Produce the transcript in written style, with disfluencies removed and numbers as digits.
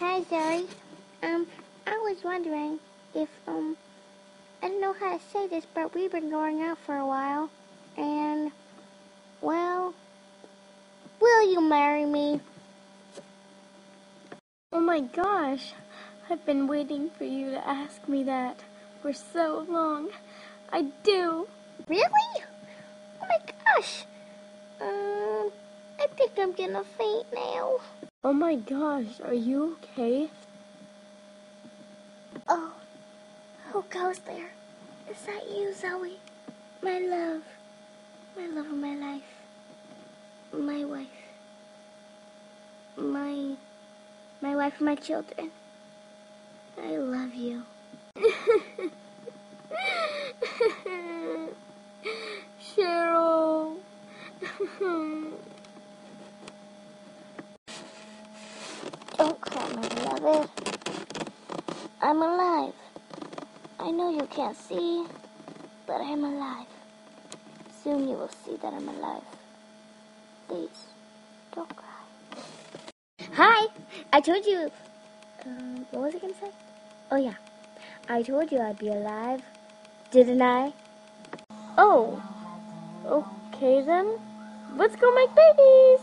Hi, Zoe. I was wondering if, I don't know how to say this, but we've been going out for a while, and, well, will you marry me? Oh my gosh, I've been waiting for you to ask me that for so long. I do. Really? Oh my gosh. I think I'm gonna faint now. Oh my gosh, are you okay? Oh, who goes there? Is that you, Zoe? My love. My love of my life. My wife. My wife and my children. I love you. Cheryl. Don't cry, my beloved. I'm alive. I know you can't see, but I'm alive. Soon you will see that I'm alive. Please, don't cry. Hi! I told you... what was I gonna say? Oh yeah. I told you I'd be alive. Didn't I? Oh, okay then. Let's go make babies.